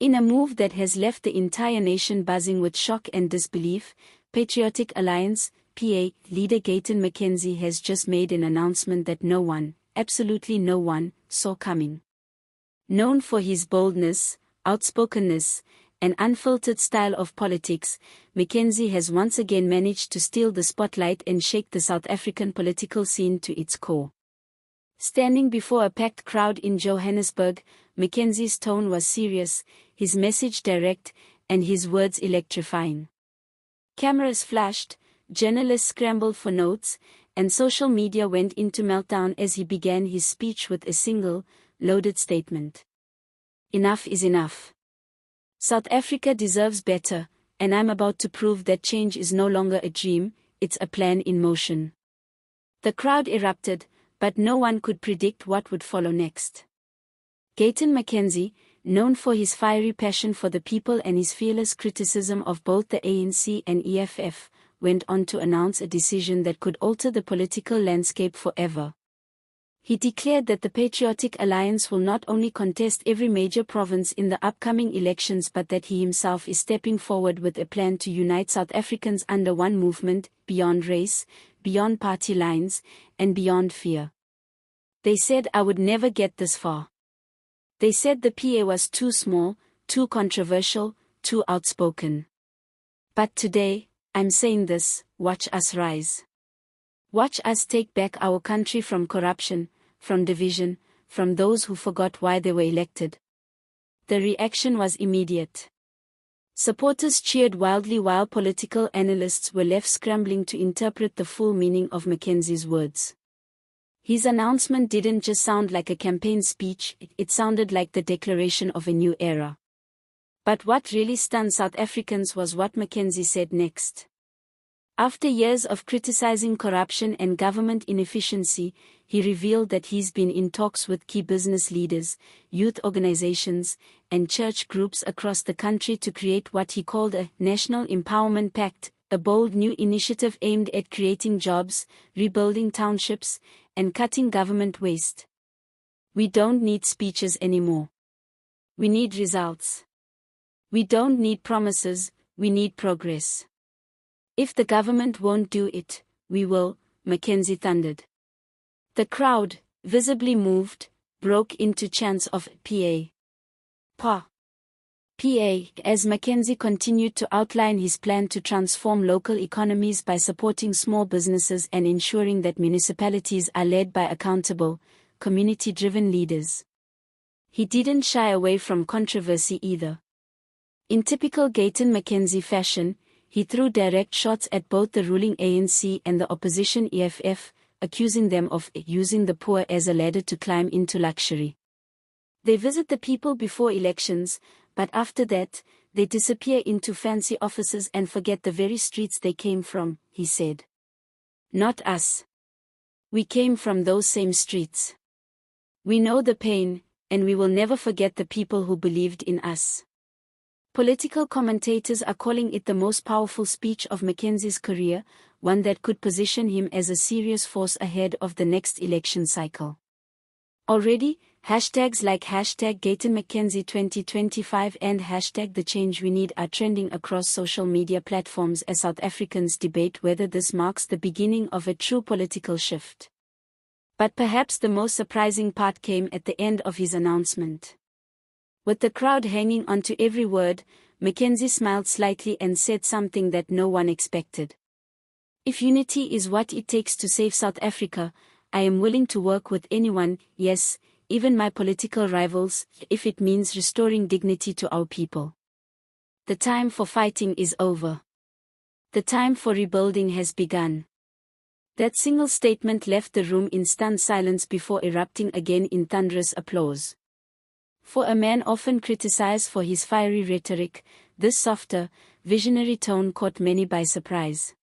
In a move that has left the entire nation buzzing with shock and disbelief, Patriotic Alliance, PA, leader Gayton McKenzie has just made an announcement that no one, absolutely no one, saw coming. Known for his boldness, outspokenness, and unfiltered style of politics, McKenzie has once again managed to steal the spotlight and shake the South African political scene to its core. Standing before a packed crowd in Johannesburg, McKenzie's tone was serious, his message direct, and his words electrifying. Cameras flashed, journalists scrambled for notes, and social media went into meltdown as he began his speech with a single, loaded statement. Enough is enough. South Africa deserves better, and I'm about to prove that change is no longer a dream, it's a plan in motion. The crowd erupted, but no one could predict what would follow next. Gayton McKenzie, known for his fiery passion for the people and his fearless criticism of both the ANC and EFF, went on to announce a decision that could alter the political landscape forever. He declared that the Patriotic Alliance will not only contest every major province in the upcoming elections but that he himself is stepping forward with a plan to unite South Africans under one movement, beyond race, beyond party lines, and beyond fear. They said I would never get this far. They said the PA was too small, too controversial, too outspoken. But today, I'm saying this: watch us rise. Watch us take back our country from corruption, from division, from those who forgot why they were elected. The reaction was immediate. Supporters cheered wildly while political analysts were left scrambling to interpret the full meaning of McKenzie's words. His announcement didn't just sound like a campaign speech, it sounded like the declaration of a new era. But what really stunned South Africans was what McKenzie said next. After years of criticizing corruption and government inefficiency, he revealed that he's been in talks with key business leaders, youth organizations, and church groups across the country to create what he called a National Empowerment Pact, a bold new initiative aimed at creating jobs, rebuilding townships, and cutting government waste. We don't need speeches anymore. We need results. We don't need promises, we need progress. If the government won't do it, we will, McKenzie thundered. The crowd, visibly moved, broke into chants of PA. PA. PA, as McKenzie continued to outline his plan to transform local economies by supporting small businesses and ensuring that municipalities are led by accountable, community-driven leaders. He didn't shy away from controversy either. In typical Gayton McKenzie fashion, he threw direct shots at both the ruling ANC and the opposition EFF, accusing them of using the poor as a ladder to climb into luxury. They visit the people before elections, but after that, they disappear into fancy offices and forget the very streets they came from, he said. Not us. We came from those same streets. We know the pain, and we will never forget the people who believed in us. Political commentators are calling it the most powerful speech of McKenzie's career, one that could position him as a serious force ahead of the next election cycle. Already, hashtags like #GaytonMcKenzie 2025 and #TheChangeWeNeed are trending across social media platforms as South Africans debate whether this marks the beginning of a true political shift. But perhaps the most surprising part came at the end of his announcement. With the crowd hanging onto every word, McKenzie smiled slightly and said something that no one expected. If unity is what it takes to save South Africa, I am willing to work with anyone, yes, even my political rivals, if it means restoring dignity to our people. The time for fighting is over. The time for rebuilding has begun. That single statement left the room in stunned silence before erupting again in thunderous applause. For a man often criticized for his fiery rhetoric, this softer, visionary tone caught many by surprise.